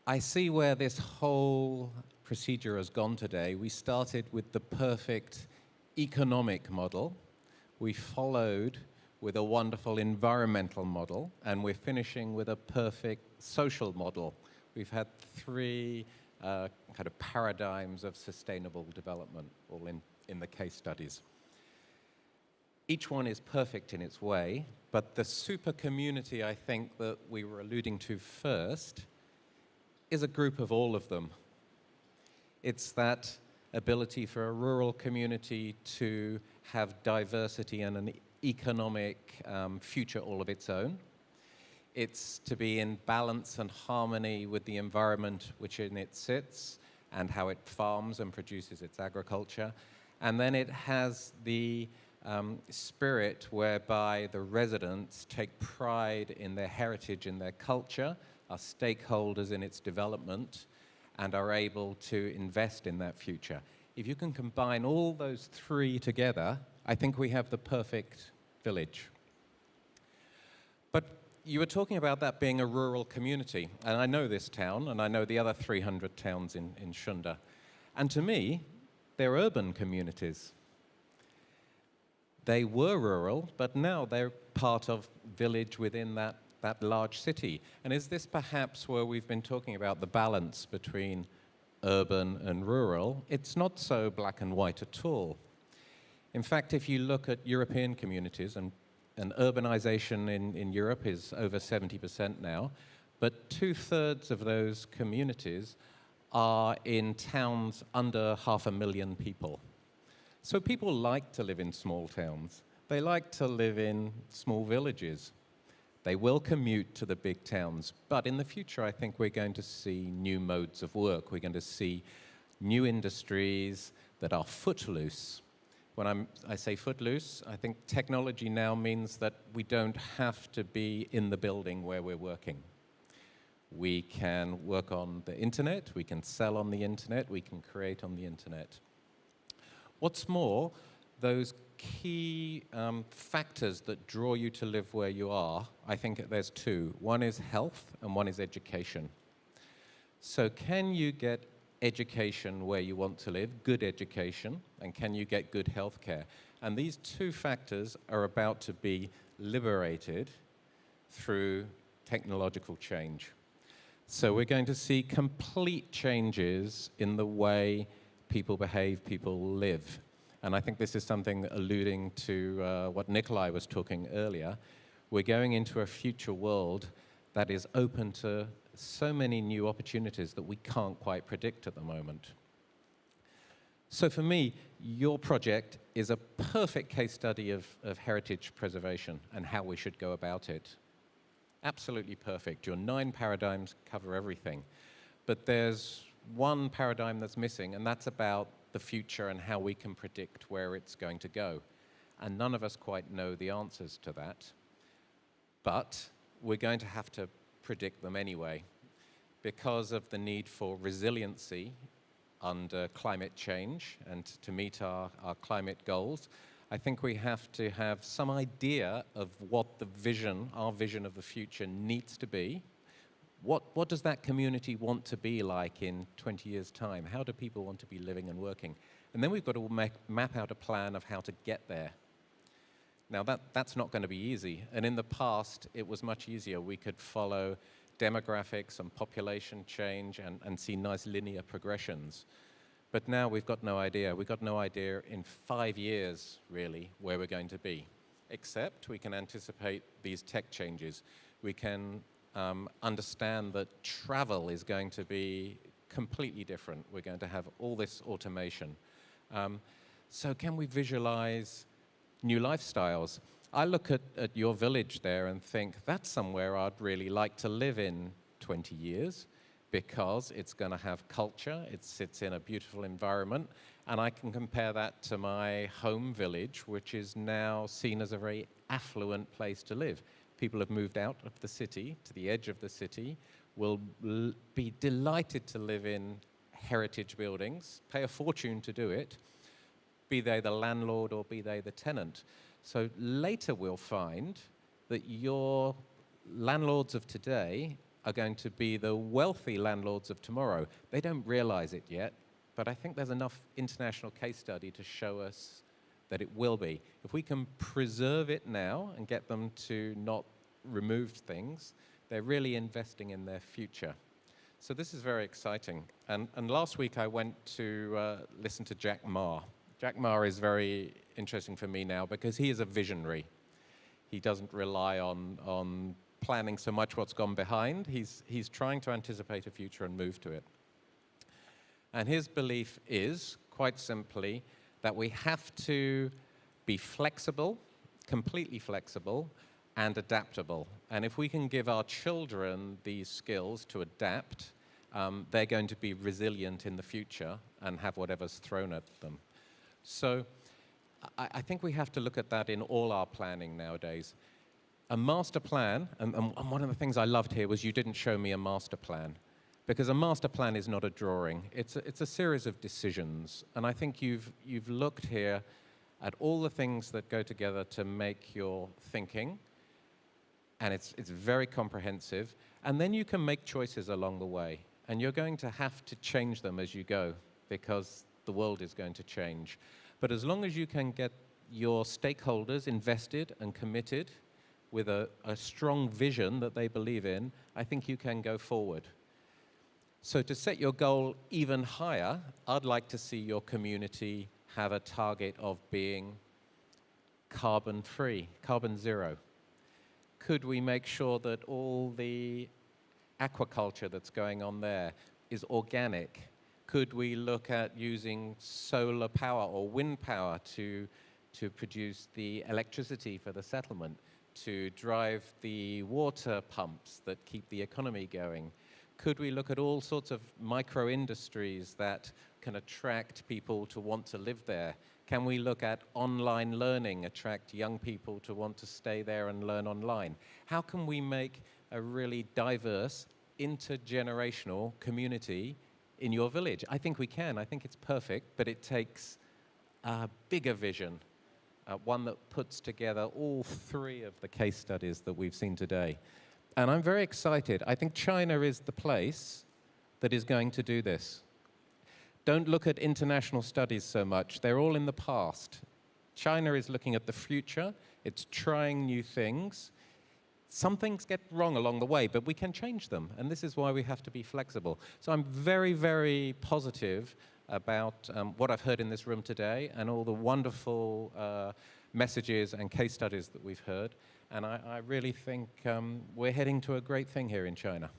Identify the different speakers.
Speaker 1: I see where this whole procedure has gone today. We started with the perfect economic model. We followed with a wonderful environmental model, and we're finishing with a perfect social model. We've had three kind of paradigms of sustainable development, all in the case studies. Each one is perfect in its way, but the super community I think that we were alluding to first is a group of all of them. It's that ability for a rural community to have diversity and an economic future all of its own. It's to be in balance and harmony with the environment which in it sits and how it farms and produces its agriculture. And then it has the spirit whereby the residents take pride in their heritage, in their culture, are stakeholders in its development, and are able to invest in that future. If you can combine all those three together, I think we have the perfect village. But you were talking about that being a rural community, and I know this town, and I know the other 300 towns in Shunda. And to me, they're urban communities. They were rural, but now they're part of village within that large city. And is this perhaps where we've been talking about the balance between urban and rural? It's not so black and white at all. In fact, if you look at European communities, and urbanization in Europe is over 70% now, but 2/3 of those communities are in towns under 500,000 people. So people like to live in small towns. They like to live in small villages. They will commute to the big towns, but in the future I think we're going to see new modes of work. We're going to see new industries that are footloose. When I say footloose, I think technology now means that we don't have to be in the building where we're working. We can work on the internet, we can sell on the internet, we can create on the internet. What's more, those key factors that draw you to live where you are, I think there's two. One is health and one is education. So can you get education where you want to live, good education, and can you get good health care? And these two factors are about to be liberated through technological change. So we're going to see complete changes in the way people behave, people live. And I think this is something alluding to what Nikolai was talking earlier. We're going into a future world that is open to so many new opportunities that we can't quite predict at the moment. So for me, your project is a perfect case study of heritage preservation and how we should go about it. Absolutely perfect. Your 9 paradigms cover everything. But there's one paradigm that's missing, and that's about the future and how we can predict where it's going to go. And none of us quite know the answers to that. But we're going to have to predict them anyway because of the need for resiliency under climate change and to meet our climate goals. I think we have to have some idea of what the vision, our vision of the future needs to be. What does that community want to be like in 20 years' time? How do people want to be living and working? And then we've got to map out a plan of how to get there. Now, that's not going to be easy. And in the past, it was much easier. We could follow demographics and population change and see nice linear progressions. But now we've got no idea. We've got no idea in 5 years, really, where we're going to be. Except we can anticipate these tech changes. We can understand that travel is going to be completely different. We're going to have all this automation. So can we visualize new lifestyles? I look at your village there and think that's somewhere I'd really like to live in 20 years because it's going to have culture, it sits in a beautiful environment, and I can compare that to my home village, which is now seen as a very affluent place to live. People have moved out of the city, to the edge of the city, will be delighted to live in heritage buildings, pay a fortune to do it, be they the landlord or be they the tenant. So later we'll find that your landlords of today are going to be the wealthy landlords of tomorrow. They don't realize it yet, but I think there's enough international case study to show us that it will be. If we can preserve it now and get them to not remove things, they're really investing in their future. So this is very exciting. And last week I went to listen to Jack Ma. Jack Ma is very interesting for me now because he is a visionary. He doesn't rely on planning so much what's gone behind. He's trying to anticipate a future and move to it. And his belief is, quite simply, that we have to be flexible, completely flexible, and adaptable. And if we can give our children these skills to adapt, they're going to be resilient in the future and have whatever's thrown at them. So I think we have to look at that in all our planning nowadays. A master plan, and one of the things I loved here was you didn't show me a master plan. Because a master plan is not a drawing. It's a series of decisions. And I think you've looked here at all the things that go together to make your thinking. And it's very comprehensive. And then you can make choices along the way. And you're going to have to change them as you go, because the world is going to change. But as long as you can get your stakeholders invested and committed with a strong vision that they believe in, I think you can go forward. So to set your goal even higher, I'd like to see your community have a target of being carbon-free, carbon zero. Could we make sure that all the aquaculture that's going on there is organic? Could we look at using solar power or wind power to produce the electricity for the settlement, to drive the water pumps that keep the economy going? Could we look at all sorts of micro-industries that can attract people to want to live there? Can we look at online learning, attract young people to want to stay there and learn online? How can we make a really diverse, intergenerational community in your village? I think we can. I think it's perfect, but it takes a bigger vision, one that puts together all three of the case studies that we've seen today. And I'm very excited. I think China is the place that is going to do this. Don't look at international studies so much. They're all in the past. China is looking at the future. It's trying new things. Some things get wrong along the way, but we can change them. And this is why we have to be flexible. So I'm very, very positive about what I've heard in this room today and all the wonderful messages and case studies that we've heard. And I really think we're heading to a great thing here in China.